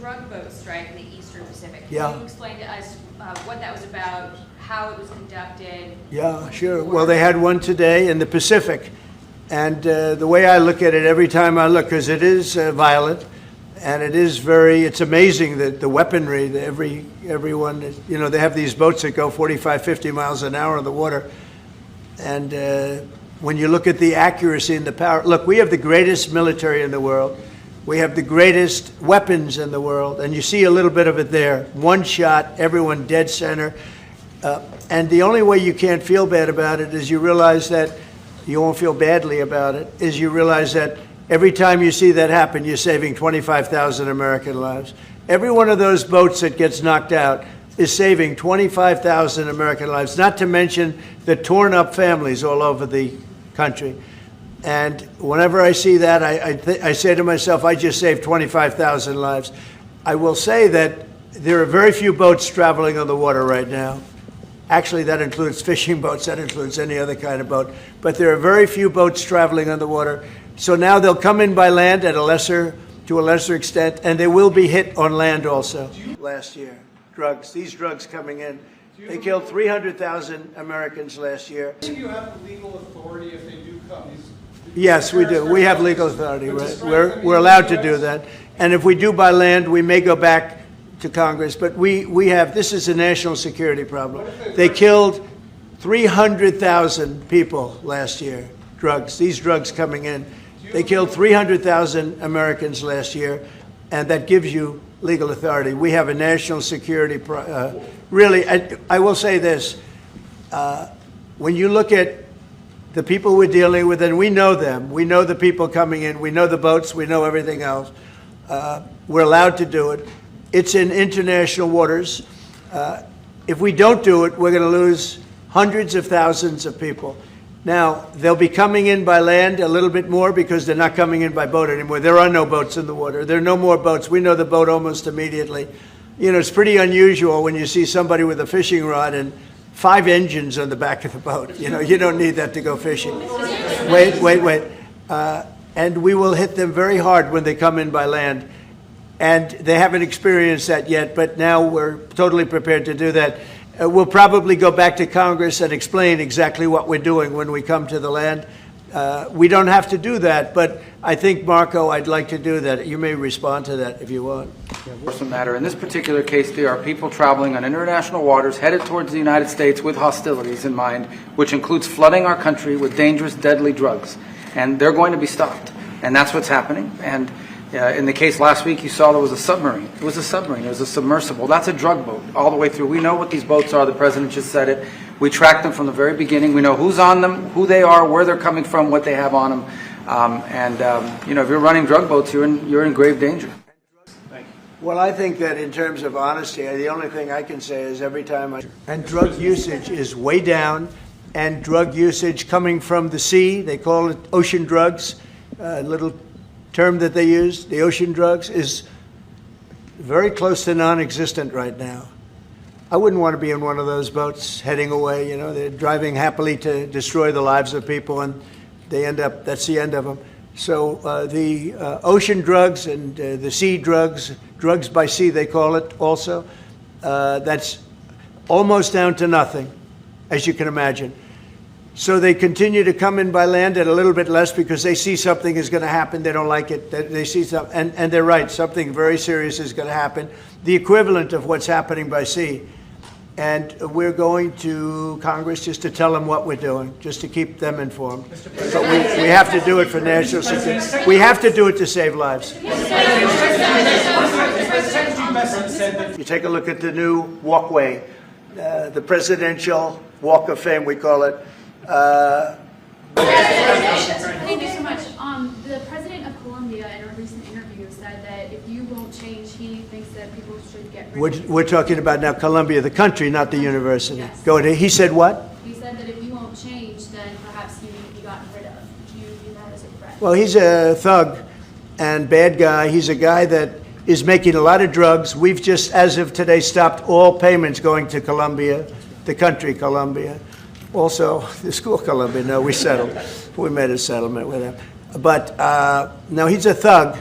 drug boat strike in the Eastern Pacific. Yeah. Can you explain to us what that was about, how it was conducted? Yeah, sure. Well, they had one today in the Pacific. And the way I look at it every time I look, because it is violent, and it is it's amazing that the weaponry, that everyone, they have these boats that go 45, 50 miles an hour in the water. And when you look at the accuracy and the power, look, we have the greatest military in the world. We have the greatest weapons in the world. And you see a little bit of it there. One shot, everyone dead center. And the only way you can't feel bad about it is you realize that you won't feel badly about it, is you realize that every time you see that happen, you're saving 25,000 American lives. Every one of those boats that gets knocked out is saving 25,000 American lives, not to mention the torn up families all over the country. And whenever I see that, I say to myself, I just saved 25,000 lives. I will say that there are very few boats traveling on the water right now. Actually, that includes fishing boats, that includes any other kind of boat. But there are very few boats traveling on the water. So now they'll come in by land to a lesser extent, and they will be hit on land also. Last year, these drugs coming in. They killed 300,000 Americans last year. Do you have the legal authority if they do come? Yes, we do. We have legal authority. Right? We're allowed to do that. And if we do by land, we may go back to Congress, but this is a national security problem. They killed 300,000 people last year, these drugs coming in. They killed 300,000 Americans last year, and that gives you legal authority. We have a national security, really, I will say this, when you look at the people we're dealing with, and we know them, we know the people coming in, we know the boats, we know everything else, we're allowed to do it. It's in international waters. If we don't do it, we're going to lose hundreds of thousands of people. Now, they'll be coming in by land a little bit more because they're not coming in by boat anymore. There are no boats in the water. There are no more boats. We know the boat almost immediately. It's pretty unusual when you see somebody with a fishing rod and 5 engines on the back of the boat. You don't need that to go fishing. Wait. And we will hit them very hard when they come in by land. And they haven't experienced that yet, but now we're totally prepared to do that. We'll probably go back to Congress and explain exactly what we're doing when we come to the land. We don't have to do that, but I think, Marco, I'd like to do that. You may respond to that if you want. Doesn't matter. In this particular case, there are people traveling on international waters headed towards the United States with hostilities in mind, which includes flooding our country with dangerous, deadly drugs. And they're going to be stopped. And that's what's happening. And in the case last week, you saw there was a submarine. It was a submarine. It was a submersible. That's a drug boat all the way through. We know what these boats are. The president just said it. We track them from the very beginning. We know who's on them, who they are, where they're coming from, what they have on them. If you're running drug boats, you're in grave danger. Thank you. Well, I think that in terms of honesty, the only thing I can say is every time and drug usage is way down, and drug usage coming from the sea, they call it ocean drugs, little term that they use, the ocean drugs, is very close to non-existent right now. I wouldn't want to be in one of those boats heading away. They're driving happily to destroy the lives of people, and that's the end of them. So the ocean drugs and the sea drugs by sea they call it also, that's almost down to nothing, as you can imagine. So they continue to come in by land at a little bit less because they see something is going to happen. They don't like it. They see something, and they're right. Something very serious is going to happen. The equivalent of what's happening by sea. And we're going to Congress just to tell them what we're doing, just to keep them informed. But we have to do it for national security. We have to do it to save lives. You take a look at the new walkway, the Presidential Walk of Fame, we call it. Thank you so much. The president of Colombia, in a recent interview, said that if you won't change, he thinks that people should get rid of you. We're talking about now Colombia, the country, not the university. Yes. Go ahead. He said what? He said that if you won't change, then perhaps you need to be gotten rid of. Do you view that as a threat? Well, he's a thug and bad guy. He's a guy that is making a lot of drugs. We've just, as of today, stopped all payments going to Colombia, the country Colombia. Also, the school Colombia, no, we settled. We made a settlement with him. But no, he's a thug,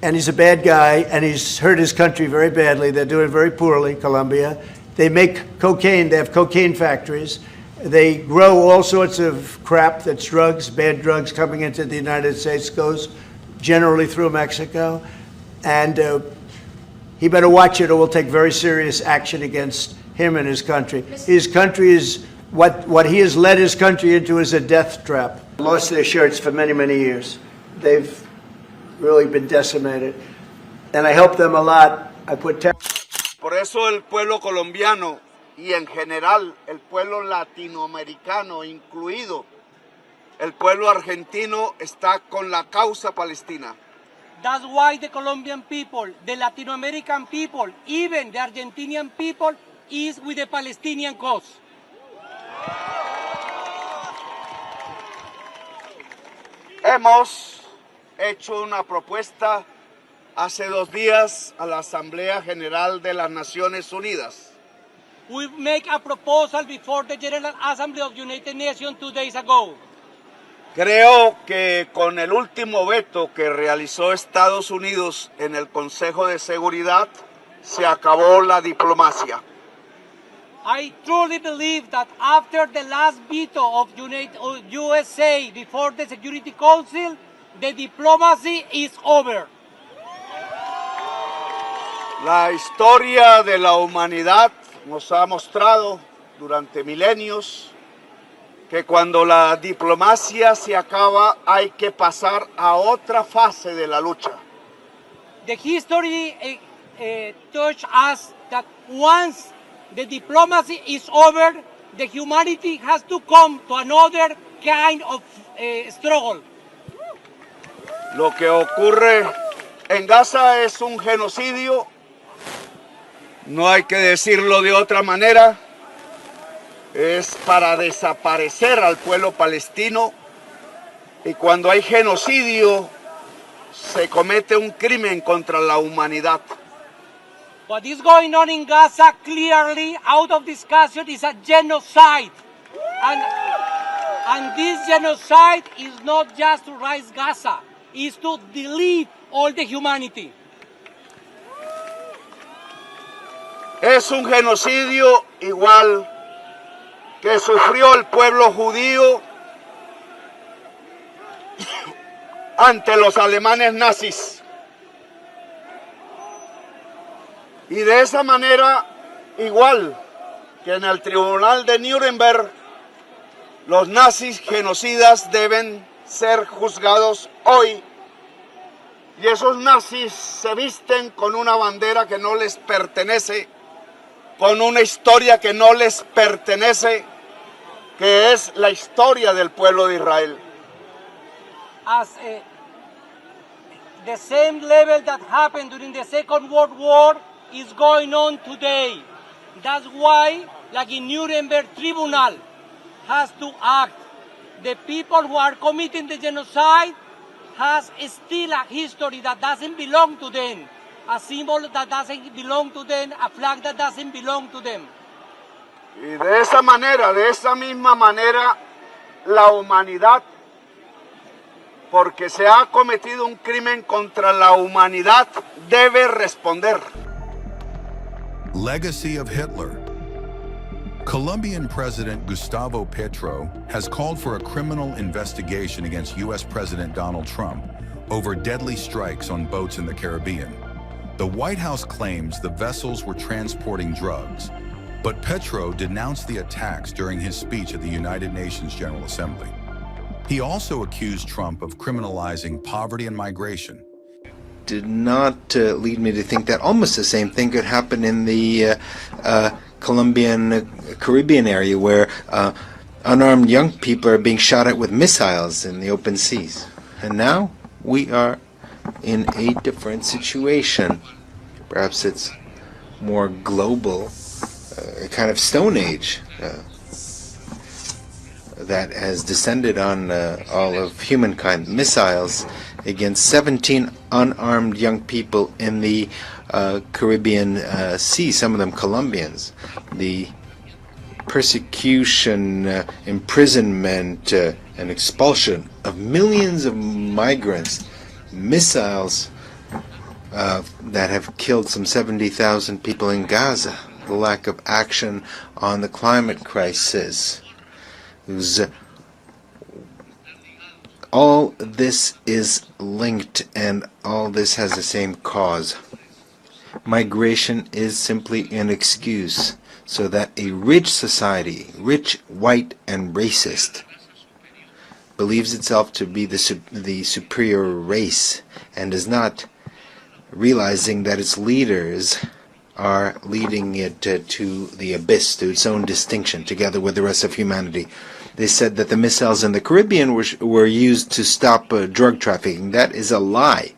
and he's a bad guy, and he's hurt his country very badly. They're doing very poorly, Colombia. They make cocaine. They have cocaine factories. They grow all sorts of crap that's drugs, bad drugs coming into the United States, goes generally through Mexico. And he better watch it or we'll take very serious action against him and his country. His country is, what he has led his country into is a death trap. Lost their shirts for many, many years. They've really been decimated. And I helped them a lot. I put Por eso el pueblo colombiano y en general el pueblo latinoamericano, incluido el pueblo argentino, está con la causa palestina. That's why the Colombian people, the Latin American people, even the Argentinian people is with the Palestinian cause. Hemos hecho una propuesta hace 2 días a la Asamblea General de las Naciones Unidas. We make a proposal before the General Assembly of the United Nations 2 days ago. Creo que con el último veto que realizó Estados Unidos en el Consejo de Seguridad se acabó la diplomacia. I truly believe that after the last veto of USA before the Security Council, the diplomacy is over. La historia de la humanidad nos ha mostrado durante milenios que cuando la diplomacia se acaba hay que pasar a otra fase de la lucha. The history taught us that once the diplomacy is over, the humanity has to come to another kind of struggle. Lo que ocurre en Gaza es un genocidio, no hay que decirlo de otra manera, es para desaparecer al pueblo palestino, y cuando hay genocidio se comete un crimen contra la humanidad. What is going on in Gaza clearly out of discussion is a genocide. And this genocide is not just to raise Gaza, it's to delete all the humanity. Es un genocidio igual que sufrió el pueblo judío ante los alemanes nazis. Y de esa manera, igual que en el tribunal de Nuremberg, los nazis genocidas deben ser juzgados hoy. Y esos nazis se visten con una bandera que no les pertenece, con una historia que no les pertenece, que es la historia del pueblo de Israel. As the same level that happened during the Second World War is going on today. That's why, like in Nuremberg Tribunal, has to act. The people who are committing the genocide has still a history that doesn't belong to them, a symbol that doesn't belong to them, a flag that doesn't belong to them. Y de esa manera, de esa misma manera, la humanidad, porque se ha cometido un crimen contra la humanidad, debe responder. Legacy of Hitler. Colombian President Gustavo Petro has called for a criminal investigation against U.S. President Donald Trump over deadly strikes on boats in the Caribbean. The White House claims the vessels were transporting drugs, but Petro denounced the attacks during his speech at the United Nations General Assembly. He also accused Trump of criminalizing poverty and migration. Did not lead me to think that almost the same thing could happen in the Colombian Caribbean area, where unarmed young people are being shot at with missiles in the open seas. And now we are in a different situation. Perhaps it's more global, a kind of Stone Age that has descended on all of humankind. Missiles against 17 unarmed young people in the Caribbean Sea, some of them Colombians. The persecution, imprisonment, and expulsion of millions of migrants, missiles that have killed some 70,000 people in Gaza, the lack of action on the climate crisis. All this is linked, and all this has the same cause. Migration is simply an excuse so that a rich society, rich, white, and racist, believes itself to be the superior race and is not realizing that its leaders are leading it to the abyss, to its own distinction, together with the rest of humanity. They said that the missiles in the Caribbean were used to stop drug trafficking. That is a lie.